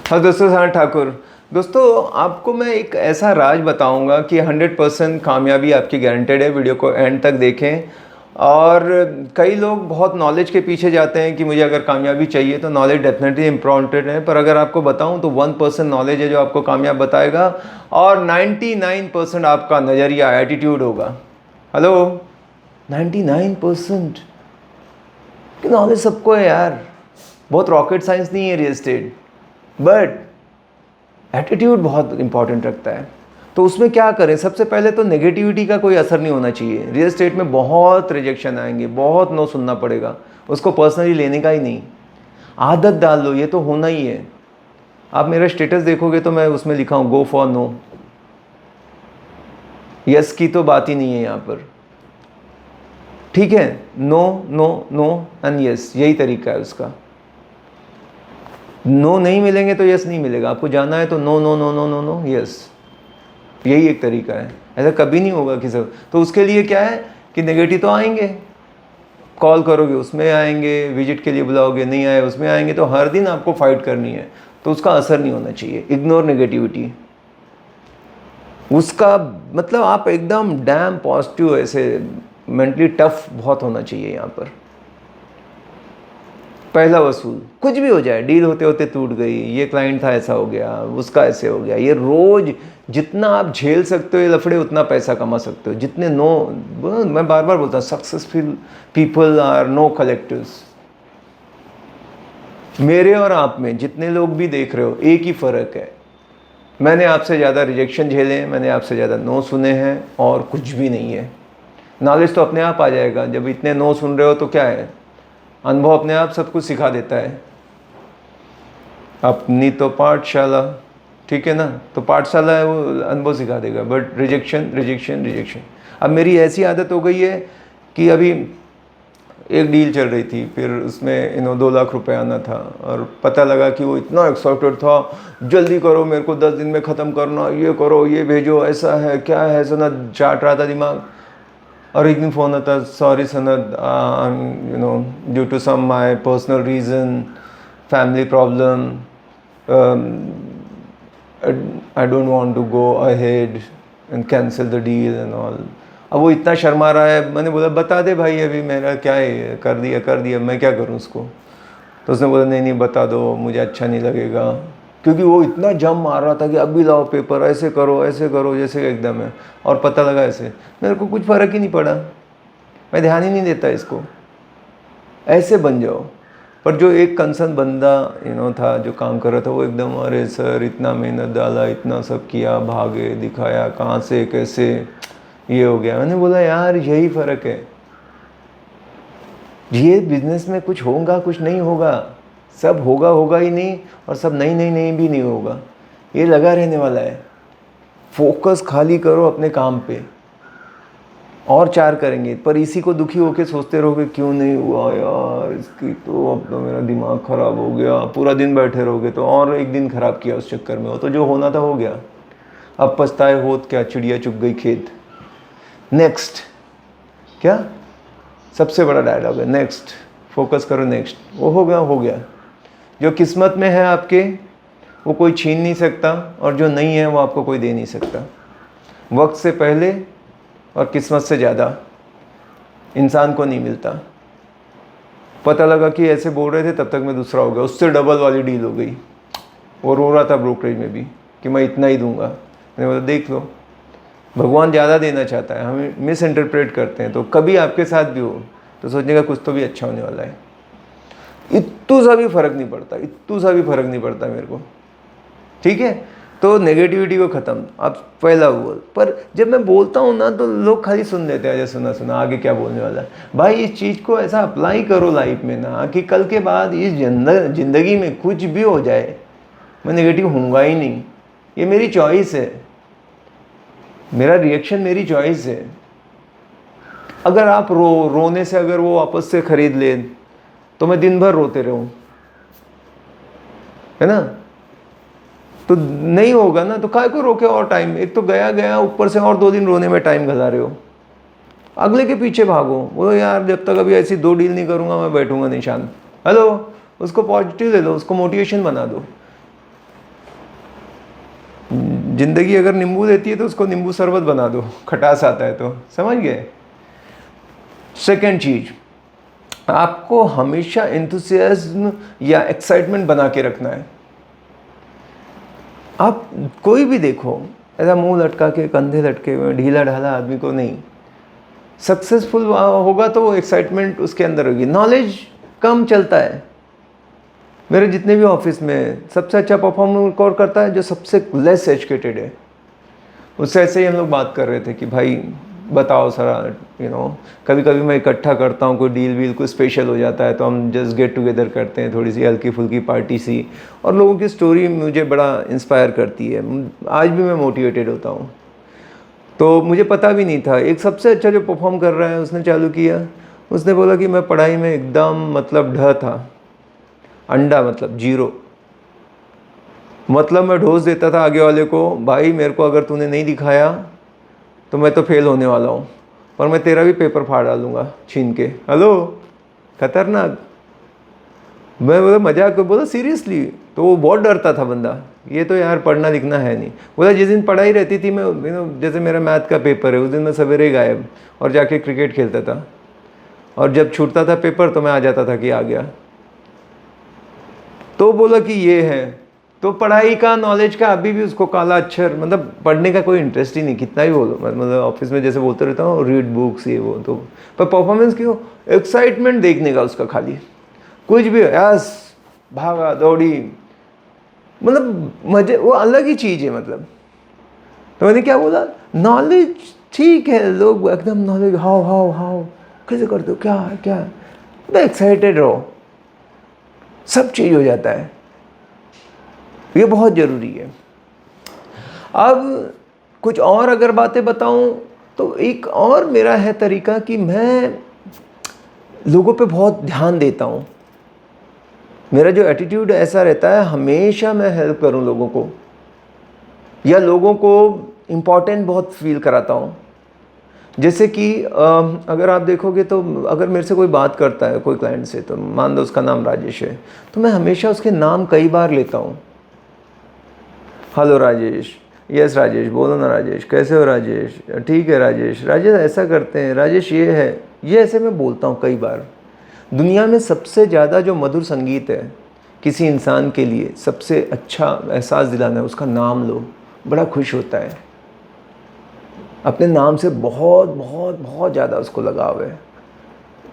हाँ दोस्तों, हाँ ठाकुर। दोस्तों, आपको मैं एक ऐसा राज बताऊंगा कि 100% कामयाबी आपकी गारंटेड है। वीडियो को एंड तक देखें। और कई लोग बहुत नॉलेज के पीछे जाते हैं कि मुझे अगर कामयाबी चाहिए तो नॉलेज डेफिनेटली इम्पॉर्टेंट है, पर अगर आपको बताऊं तो 1% नॉलेज है जो आपको कामयाब बताएगा, और 99% आपका नज़रिया, एटीट्यूड होगा। हेलो, 99% नॉलेज सबको है यार। बहुत रॉकेट साइंस नहीं है रियल एस्टेट, बट एटीट्यूड बहुत इंपॉर्टेंट रखता है। तो उसमें क्या करें? सबसे पहले तो नेगेटिविटी का कोई असर नहीं होना चाहिए। रियल एस्टेट में बहुत रिजेक्शन आएंगे, बहुत नो सुनना पड़ेगा, उसको पर्सनली लेने का ही नहीं। आदत डाल लो, ये तो होना ही है। आप मेरा स्टेटस देखोगे तो मैं उसमें लिखा हूँ गो फॉर नो। यस की तो बात ही नहीं है यहाँ पर, ठीक है? No no no and yes, यही तरीका है उसका। नो नहीं मिलेंगे तो यस नहीं मिलेगा। आपको जाना है तो no no no no no no yes, यही एक तरीका है। ऐसा कभी नहीं होगा कि सब। तो उसके लिए क्या है कि नेगेटिव तो आएंगे, कॉल करोगे उसमें आएंगे, विजिट के लिए बुलाओगे नहीं आए उसमें आएंगे, तो हर दिन आपको फाइट करनी है। तो उसका असर नहीं होना चाहिए। Ignore negativity. उसका मतलब आप एकदम डैम पॉजिटिव, ऐसे मेंटली टफ बहुत होना चाहिए यहाँ पर। पहला वसूल, कुछ भी हो जाए, डील होते होते टूट गई, ये क्लाइंट था ऐसा हो गया, उसका ऐसे हो गया, ये रोज जितना आप झेल सकते हो ये लफड़े, उतना पैसा कमा सकते हो। जितने नो, मैं बार बार बोलता हूँ, successful people are no collectors. मेरे और आप में जितने लोग भी देख रहे हो, एक ही फ़र्क है, मैंने आपसे ज़्यादा रिजेक्शन झेले हैं, मैंने आपसे ज़्यादा नो सुने हैं, और कुछ भी नहीं है। नॉलेज तो अपने आप आ जाएगा। जब इतने नो सुन रहे हो तो क्या है, अनुभव अपने आप सब कुछ सिखा देता है। अपनी तो पाठशाला, ठीक है ना? तो पाठशाला है, वो अनुभव सिखा देगा। But rejection rejection rejection. अब मेरी ऐसी आदत हो गई है कि अभी एक डील चल रही थी, फिर उसमें 2 लाख रुपए आना था, और पता लगा कि वो इतना एक्साइटेड था, जल्दी करो मेरे को 10 दिन में ख़त्म करना, ये करो, ये भेजो, ऐसा है क्या है, सनद चाट रहा था दिमाग। और एक दिन फ़ोन आता, सॉरी सनद, due to some my personal reason, family problem, I don't want to go ahead and cancel the deal and all. अब वो इतना शर्मा रहा है। मैंने बोला बता दे भाई, अभी मेरा क्या है, कर दिया, मैं क्या करूँ उसको? तो उसने बोला नहीं नहीं बता दो, मुझे अच्छा नहीं लगेगा। क्योंकि वो इतना जम मार रहा था कि अभी लाओ पेपर, ऐसे करो जैसे एकदम है। और पता लगा ऐसे, मेरे को कुछ फ़र्क ही नहीं पड़ा, मैं ध्यान ही नहीं देता इसको। ऐसे बन जाओ। पर जो एक कंसर्न बंदा था, जो काम कर रहा था, वो एकदम अरे सर इतना मेहनत डाला, इतना सब किया, भागे दिखाया, कहाँ से कैसे ये हो गया। मैंने बोला यार यही फ़र्क है। ये बिजनेस में कुछ होगा कुछ नहीं होगा, सब होगा ही नहीं, और सब नहीं भी नहीं होगा। ये लगा रहने वाला है। फोकस खाली करो अपने काम पे, और 4 करेंगे। पर इसी को दुखी होकर सोचते रहोगे क्यों नहीं हुआ यार, इसकी तो अब तो मेरा दिमाग ख़राब हो गया, पूरा दिन बैठे रहोगे तो और एक दिन ख़राब किया उस चक्कर में। हो तो जो होना था हो गया, अब पछताए होत क्या, चिड़िया चुग गई खेत। नेक्स्ट, क्या सबसे बड़ा डायलॉग है, नेक्स्ट। फोकस करो नेक्स्ट। वो हो गया। जो किस्मत में है आपके, वो कोई छीन नहीं सकता, और जो नहीं है वो आपको कोई दे नहीं सकता। वक्त से पहले और किस्मत से ज़्यादा इंसान को नहीं मिलता। पता लगा कि ऐसे बोल रहे थे, तब तक मैं दूसरा हो गया, उससे डबल वाली डील हो गई। वो रो रहा था ब्रोकरेज में भी कि मैं इतना ही दूंगा। मैंने बोला देख लो, भगवान ज़्यादा देना चाहता है, हमें मिस इंटरप्रेट करते हैं। तो कभी आपके साथ भी हो तो सोचने का कुछ तो भी अच्छा होने वाला है। इतना सा भी फर्क नहीं पड़ता मेरे को, ठीक है? तो नेगेटिविटी को ख़त्म। अब पहला बोल। पर जब मैं बोलता हूँ ना, तो लोग खाली सुन लेते हैं, सुना आगे क्या बोलने वाला है। भाई इस चीज़ को ऐसा अप्लाई करो लाइफ में ना, कि कल के बाद इस ज़िंदगी में कुछ भी हो जाए, मैं नेगेटिव होऊंगा ही नहीं। ये मेरी चॉइस है, मेरा रिएक्शन मेरी चॉइस है। अगर आप रोने से अगर वो वापस से खरीद ले, तो मैं दिन भर रोते रहूं, है ना? तो नहीं होगा ना, तो काय को रोके और टाइम। एक तो गया, ऊपर से और 2 दिन रोने में टाइम गला रहे हो। अगले के पीछे भागो, बोलो यार जब तक अभी ऐसी 2 डील नहीं करूंगा मैं बैठूंगा नहीं शांत। हेलो, उसको पॉजिटिव ले लो, उसको मोटिवेशन बना दो। ज़िंदगी अगर नींबू देती है तो उसको नींबू शरबत बना दो, खटास आता है तो, समझ गए। सेकंड चीज़, आपको हमेशा एंथुसियाज्म या एक्साइटमेंट बना के रखना है। आप कोई भी देखो ऐसा मुंह लटका के, कंधे लटके हुए, ढीला ढाला आदमी को नहीं, सक्सेसफुल होगा तो वो एक्साइटमेंट उसके अंदर होगी। नॉलेज कम चलता है। मेरे जितने भी ऑफिस में सबसे अच्छा परफॉर्म कौन करता है, जो सबसे लेस एजुकेटेड है। उससे ऐसे ही हम लोग बात कर रहे थे कि भाई बताओ सारा, कभी कभी मैं इकट्ठा करता हूँ, कोई डील वील कोई स्पेशल हो जाता है तो हम जस्ट गेट टुगेदर करते हैं, थोड़ी सी हल्की फुल्की पार्टी सी, और लोगों की स्टोरी मुझे बड़ा इंस्पायर करती है। आज भी मैं मोटिवेटेड होता हूँ। तो मुझे पता भी नहीं था, एक सबसे अच्छा जो परफॉर्म कर रहा है उसने चालू किया, उसने बोला कि मैं पढ़ाई में एकदम मतलब ढ था, अंडा मतलब जीरो, मतलब मैं ढोस देता था आगे वाले को, भाई मेरे को अगर तूने नहीं दिखाया तो मैं तो फेल होने वाला हूँ, पर मैं तेरा भी पेपर फाड़ डालूँगा छीन के। हेलो, खतरनाक। मैं बोला मजाक, बोला सीरियसली। तो वो बहुत डरता था बंदा, ये तो यार पढ़ना लिखना है नहीं। बोला जिस दिन पढ़ाई रहती थी मैं जैसे मेरा मैथ का पेपर है उस दिन मैं सवेरे गायब और जाके क्रिकेट खेलता था, और जब छूटता था पेपर तो मैं आ जाता था कि आ गया। तो बोला कि ये है, तो पढ़ाई का, नॉलेज का अभी भी उसको काला अक्षर, मतलब पढ़ने का कोई इंटरेस्ट ही नहीं, कितना ही बोलो। मतलब ऑफिस में जैसे बोलते रहता हूँ रीड बुक्स ये वो, तो पर परफॉर्मेंस की हो, एक्साइटमेंट देखने का उसका खाली, कुछ भी यस भागा दौड़ी, मतलब मजे, वो अलग ही चीज़ है। मतलब तो मैंने क्या बोला, नॉलेज ठीक है, लोग एकदम नॉलेज हाउ हाउ हाउ कैसे करते हो, क्या है क्या है, तो एक्साइटेड रहो, सब चीज़ हो जाता है। ये बहुत ज़रूरी है। अब कुछ और अगर बातें बताऊं तो एक और मेरा है तरीका कि मैं लोगों पे बहुत ध्यान देता हूं। मेरा जो एटीट्यूड ऐसा रहता है, हमेशा मैं हेल्प करूं लोगों को, या लोगों को इम्पोर्टेंट बहुत फील कराता हूं। जैसे कि अगर आप देखोगे तो अगर मेरे से कोई बात करता है कोई क्लाइंट से, तो मान लो उसका नाम राजेश है, तो मैं हमेशा उसके नाम कई बार लेता हूँ। हेलो राजेश, यस राजेश, बोलो ना राजेश, कैसे हो राजेश, ठीक है राजेश, राजेश ऐसा करते हैं, राजेश ये है, ये ऐसे मैं बोलता हूँ कई बार। दुनिया में सबसे ज़्यादा जो मधुर संगीत है किसी इंसान के लिए, सबसे अच्छा एहसास दिलाना है, उसका नाम लो, बड़ा खुश होता है। अपने नाम से बहुत बहुत बहुत ज़्यादा उसको लगाव है।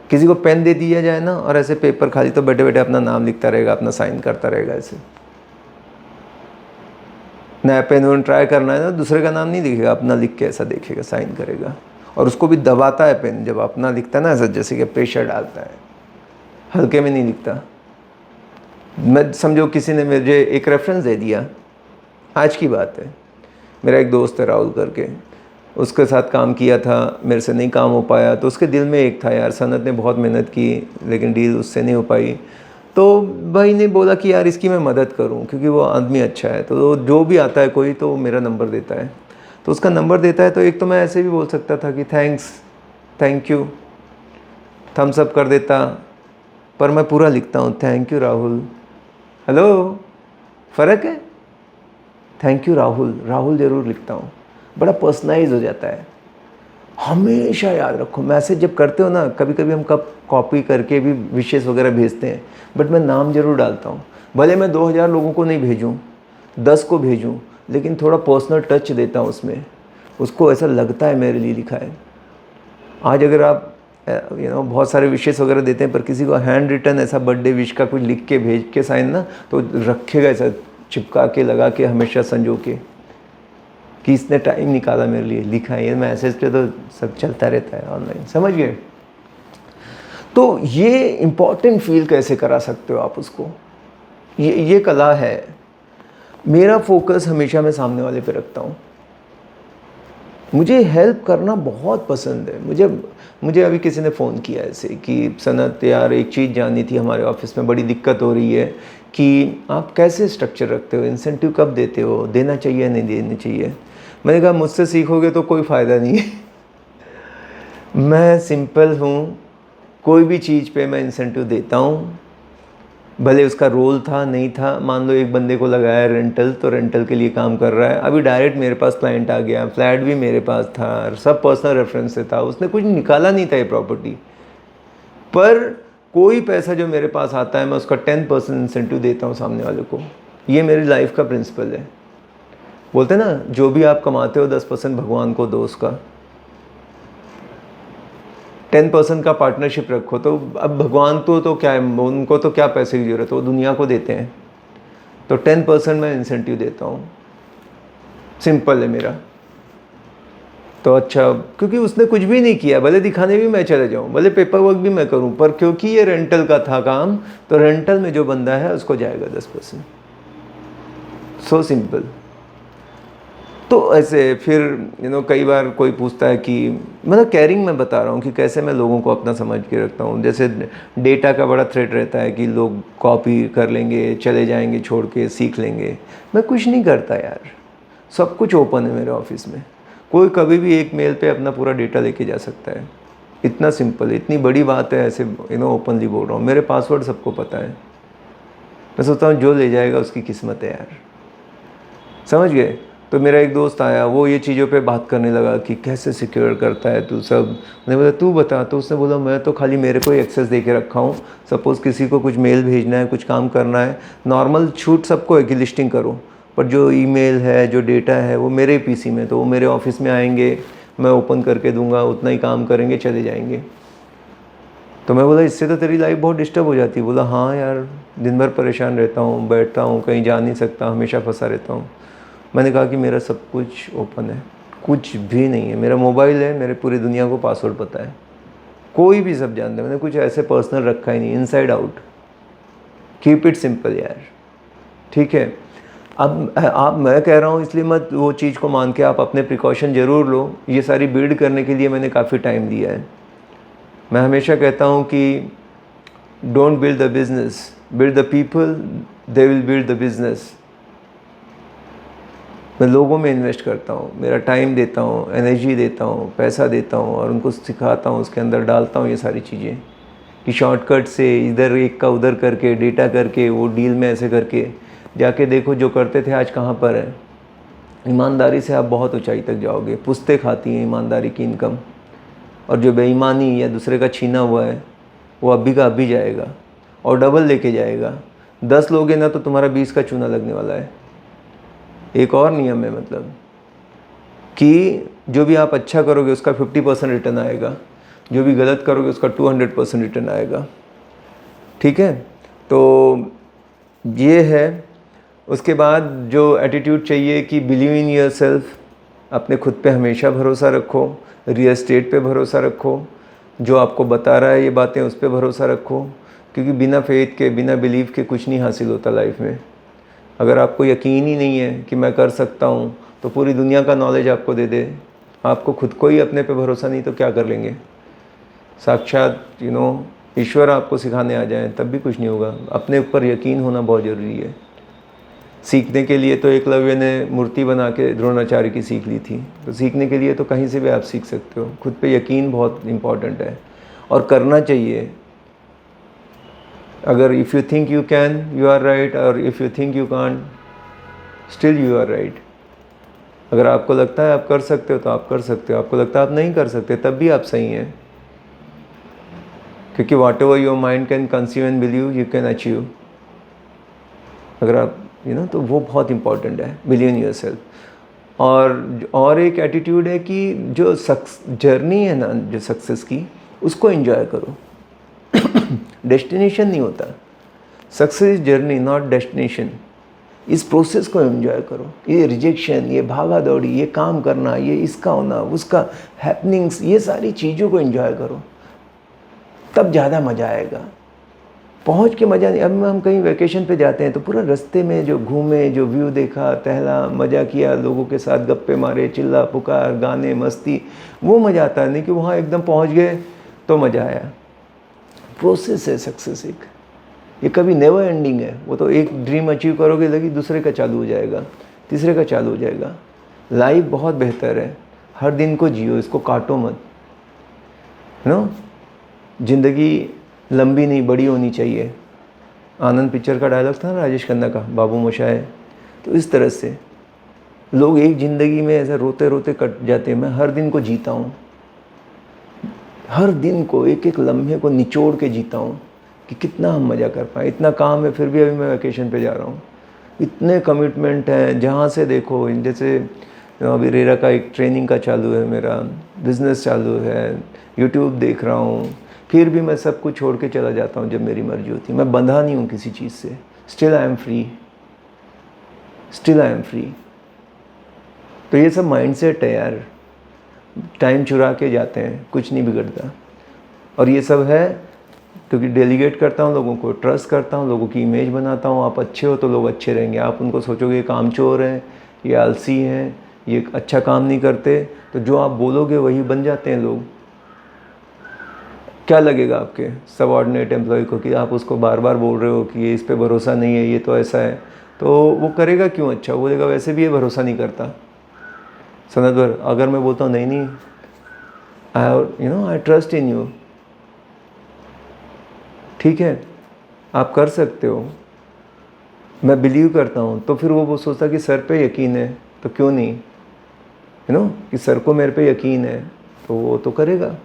किसी को पेन दे दिया जाए ना और ऐसे पेपर खाली, तो बैठे बैठे अपना नाम लिखता रहेगा, अपना साइन करता रहेगा। ऐसे नया पेन वन ट्राई करना है ना, दूसरे का नाम नहीं लिखेगा, अपना लिख के ऐसा देखेगा, साइन करेगा, और उसको भी दबाता है पेन, जब अपना लिखता है ना ऐसा, जैसे कि प्रेशर डालता है, हल्के में नहीं लिखता। मैं समझो किसी ने मुझे एक रेफरेंस दे दिया, आज की बात है, मेरा एक दोस्त है राहुल करके, उसके साथ काम किया था, मेरे से नहीं काम हो पाया, तो उसके दिल में एक था यार, सनत ने बहुत मेहनत की लेकिन डील उससे नहीं हो पाई। तो भाई ने बोला कि यार इसकी मैं मदद करूं, क्योंकि वो आदमी अच्छा है, तो जो भी आता है कोई तो मेरा नंबर देता है, तो उसका नंबर देता है। तो एक तो मैं ऐसे भी बोल सकता था कि thanks, thank you, thumbs up कर देता, पर मैं पूरा लिखता हूँ, थैंक यू राहुल। हेलो, फ़र्क है, थैंक यू राहुल, राहुल ज़रूर लिखता हूँ, बड़ा पर्सनलाइज हो जाता है। हमेशा याद रखो, मैसेज जब करते हो ना, कभी कभी हम कब कॉपी करके भी विशेष वगैरह भेजते हैं, बट मैं नाम जरूर डालता हूँ। भले मैं 2000 लोगों को नहीं भेजूँ, 10 को भेजूँ, लेकिन थोड़ा पर्सनल टच देता हूँ उसमें, उसको ऐसा लगता है मेरे लिए लिखा है। आज अगर आप बहुत सारे विशेष वगैरह देते हैं, पर किसी को हैंड रिटन ऐसा बर्थडे विश का कुछ लिख के भेज के साइन ना, तो रखेगा ऐसा चिपका के, लगा के, हमेशा संजो के, कि इसने टाइम निकाला मेरे लिए, लिखा है। ये मैसेज पे तो सब चलता रहता है ऑनलाइन, समझ गए। तो ये इम्पॉर्टेंट फील कैसे करा सकते हो आप उसको, ये कला है। मेरा फोकस हमेशा मैं सामने वाले पे रखता हूँ। मुझे हेल्प करना बहुत पसंद है। मुझे अभी किसी ने फ़ोन किया ऐसे कि सनत यार एक चीज़ जाननी थी, हमारे ऑफिस में बड़ी दिक्कत हो रही है कि आप कैसे स्ट्रक्चर रखते हो, इंसेंटिव कब देते हो, देना चाहिए नहीं देना चाहिए। मैंने कहा मुझसे सीखोगे तो कोई फ़ायदा नहीं है। मैं सिंपल हूँ, कोई भी चीज़ पे मैं इंसेंटिव देता हूँ, भले उसका रोल था नहीं था, मान लो एक बंदे को लगाया रेंटल, तो रेंटल के लिए काम कर रहा है, अभी डायरेक्ट मेरे पास क्लाइंट आ गया, फ्लैट भी मेरे पास था, सब पर्सनल रेफरेंस से था, उसने कुछ निकाला नहीं था ये प्रॉपर्टी, पर कोई पैसा जो मेरे पास आता है मैं उसका 10% इंसेंटिव देता हूँ सामने वाले को। ये मेरी लाइफ का प्रिंसिपल है। बोलते हैं ना, जो भी आप कमाते हो 10% भगवान को दो, उसका 10% का पार्टनरशिप रखो। तो अब भगवान तो क्या है, उनको तो क्या पैसे की ज़रूरत है, वो दुनिया को देते हैं। तो 10% मैं इंसेंटिव देता हूँ, सिंपल है मेरा। तो अच्छा, क्योंकि उसने कुछ भी नहीं किया, भले दिखाने भी मैं चले जाऊँ, भले पेपर वर्क भी मैं करूँ, पर क्योंकि ये रेंटल का था काम, तो रेंटल में जो बंदा है उसको जाएगा 10%। So simple. तो ऐसे फिर कई बार कोई पूछता है कि मतलब केयरिंग मैं बता रहा हूँ कि कैसे मैं लोगों को अपना समझ के रखता हूँ। जैसे डेटा का बड़ा थ्रेट रहता है कि लोग कॉपी कर लेंगे, चले जाएंगे, छोड़ के सीख लेंगे। मैं कुछ नहीं करता यार, सब कुछ ओपन है मेरे ऑफिस में। कोई कभी भी एक मेल पे अपना पूरा डेटा लेके जा सकता है। इतना सिंपल है, इतनी बड़ी बात है, ऐसे ओपनली बोल रहा हूँ। मेरे पासवर्ड सबको पता है। मैं सोचता हूँ जो ले जाएगा उसकी किस्मत है यार, समझ गए। तो मेरा एक दोस्त आया, वो ये चीज़ों पे बात करने लगा कि कैसे सिक्योर करता है तू सब। मैंने बोला तू बता। तो उसने बोला मैं तो खाली मेरे को ही एक्सेस दे के रखा हूँ। सपोज़ किसी को कुछ मेल भेजना है, कुछ काम करना है, नॉर्मल छूट सबको है कि लिस्टिंग करो, पर जो ईमेल है, जो डेटा है, वो मेरे पीसी में, तो वो मेरे ऑफिस में आएंगे, मैं ओपन करके दूंगा, उतना ही काम करेंगे, चले जाएंगे। तो मैं बोला इससे तो तेरी लाइफ बहुत डिस्टर्ब हो जाती है। बोला हाँ यार, दिन भर परेशान रहता हूँ, बैठता हूँ, कहीं जा नहीं सकता, हमेशा फंसा रहता हूँ। मैंने कहा कि मेरा सब कुछ ओपन है, कुछ भी नहीं है। मेरा मोबाइल है, मेरे पूरी दुनिया को पासवर्ड पता है, कोई भी सब जानता है। मैंने कुछ ऐसे पर्सनल रखा ही नहीं, inside out. Keep it simple यार, ठीक है। अब आप, मैं कह रहा हूँ इसलिए मत वो चीज़ को मान के आप अपने प्रिकॉशन ज़रूर लो। ये सारी बिल्ड करने के लिए मैंने काफ़ी टाइम दिया है। मैं हमेशा कहता हूँ कि don't build the business, build the people, they will build the business. मैं लोगों में इन्वेस्ट करता हूँ, मेरा टाइम देता हूँ, एनर्जी देता हूँ, पैसा देता हूँ, और उनको सिखाता हूँ, उसके अंदर डालता हूँ ये सारी चीज़ें कि शॉर्टकट से इधर एक का उधर करके, डेटा करके, वो डील में ऐसे करके जाके देखो जो करते थे आज कहाँ पर है। ईमानदारी से आप बहुत ऊंचाई तक जाओगे। पुश्ते खाती हैं ईमानदारी की इनकम, और जो बेईमानी या दूसरे का छीना हुआ है वो अभी का अभी जाएगा और डबल लेके जाएगा। 10 लोगे ना तो तुम्हारा 20 का चूना लगने वाला है। एक और नियम है, मतलब कि जो भी आप अच्छा करोगे उसका 50% रिटर्न आएगा, जो भी गलत करोगे उसका 200% रिटर्न आएगा, ठीक है। तो ये है। उसके बाद जो एटीट्यूड चाहिए कि बिलीव इन योर सेल्फ, अपने खुद पे हमेशा भरोसा रखो, रियल एस्टेट पे भरोसा रखो, जो आपको बता रहा है ये बातें उस पर भरोसा रखो, क्योंकि बिना फेथ के, बिना बिलीव के कुछ नहीं हासिल होता लाइफ में। अगर आपको यकीन ही नहीं है कि मैं कर सकता हूँ, तो पूरी दुनिया का नॉलेज आपको दे दे, आपको खुद को ही अपने पे भरोसा नहीं तो क्या कर लेंगे। साक्षात ईश्वर आपको सिखाने आ जाए तब भी कुछ नहीं होगा। अपने ऊपर यकीन होना बहुत ज़रूरी है। सीखने के लिए तो एकलव्य ने मूर्ति बना के द्रोणाचार्य की सीख ली थी, तो सीखने के लिए तो कहीं से भी आप सीख सकते हो। खुद पे यकीन बहुत इम्पॉर्टेंट है और करना चाहिए। अगर if you think you can, you are right, और if you think you can't, still you are right. अगर आपको लगता है आप कर सकते हो तो आप कर सकते हो, आपको लगता है आप नहीं कर सकते तब भी आप सही हैं, क्योंकि what ever your mind can conceive and believe you can achieve. अगर आप तो वो बहुत इंपॉर्टेंट है, बिलीव इन योरसेल्फ। और एक एटीट्यूड है कि जो जर्नी है ना, जो सक्सेस की, उसको एंजॉय करो। डेस्टिनेशन नहीं होता, सक्सेस जर्नी नॉट डेस्टिनेशन। इस प्रोसेस को एंजॉय करो। ये रिजेक्शन, ये भागा दौड़ी, ये काम करना, ये इसका होना, उसका हैपनिंग्स, ये सारी चीज़ों को एंजॉय करो, तब ज़्यादा मज़ा आएगा। पहुंच के मज़ा नहीं। अब हम कहीं वैकेशन पे जाते हैं तो पूरा रास्ते में जो घूमे, जो व्यू देखा, टहला, मज़ा किया, लोगों के साथ गप्पे मारे, चिल्ला पुकार, गाने, मस्ती, वो मज़ा आता है। नहीं कि वहाँ एकदम पहुँच गए तो मज़ा आया। प्रोसेस है सक्सेस एक, ये कभी नेवर एंडिंग है। वो तो एक ड्रीम अचीव करोगे लगी दूसरे का चालू हो जाएगा, तीसरे का चालू हो जाएगा। लाइफ बहुत बेहतर है, हर दिन को जियो, इसको काटो मत। नो, ज़िंदगी लंबी नहीं बड़ी होनी चाहिए। आनंद पिक्चर का डायलॉग था ना राजेश खन्ना का, बाबू मोशाय। तो इस तरह से लोग एक ज़िंदगी में ऐसे रोते रोते कट जाते हैं। मैं हर दिन को जीता हूँ, हर दिन को, एक एक लम्हे को निचोड़ के जीता हूँ कि कितना हम मज़ा कर पाए। इतना काम है फिर भी अभी मैं वैकेशन पे जा रहा हूँ। इतने कमिटमेंट हैं, जहाँ से देखो, जैसे अभी रेरा का एक ट्रेनिंग का चालू है, मेरा बिज़नेस चालू है, यूट्यूब देख रहा हूँ, फिर भी मैं सब कुछ छोड़ के चला जाता हूँ जब मेरी मर्जी होती है। मैं बंधा नहीं हूँ किसी चीज़ से। Still I am free, still I am free. तो ये सब माइंडसेट है यार। टाइम चुरा के जाते हैं, कुछ नहीं बिगड़ता। और ये सब है क्योंकि डेलीगेट करता हूँ लोगों को, ट्रस्ट करता हूँ, लोगों की इमेज बनाता हूँ। आप अच्छे हो तो लोग अच्छे रहेंगे। आप उनको सोचोगे ये कामचोर हैं, ये आलसी हैं, ये अच्छा काम नहीं करते, तो जो आप बोलोगे वही बन जाते हैं लोग। क्या लगेगा आपके सबऑर्डिनेट एम्प्लॉय को कि आप उसको बार बार बोल रहे हो कि ये इस पे भरोसा नहीं है, ये तो ऐसा है, तो वो करेगा क्यों? अच्छा वो बोलेगा वैसे भी ये भरोसा नहीं करता। सनत अगर मैं बोलता हूँ नहीं आई ट्रस्ट इन यू, ठीक है आप कर सकते हो, मैं बिलीव करता हूँ, तो फिर वो सोचता कि सर पे यकीन है तो क्यों नहीं, कि सर को मेरे पे यकीन है तो वो तो करेगा।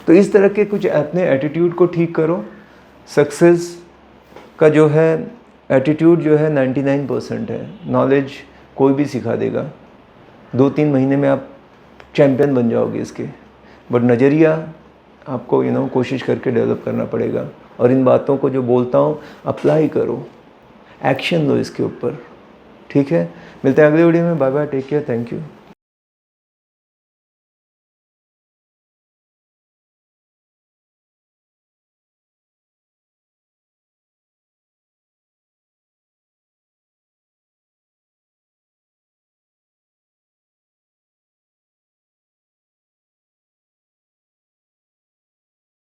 तो इस तरह के कुछ अपने एटीट्यूड को ठीक करो। सक्सेस का जो है एटीट्यूड जो है 99% है। नॉलेज कोई भी सिखा देगा, 2-3 महीने में आप चैम्पियन बन जाओगे इसके। बट नज़रिया आपको कोशिश करके डेवलप करना पड़ेगा। और इन बातों को जो बोलता हूँ अप्लाई करो, एक्शन लो इसके ऊपर, ठीक है। मिलते हैं अगले वीडियो में। Bye bye, take care, thank you.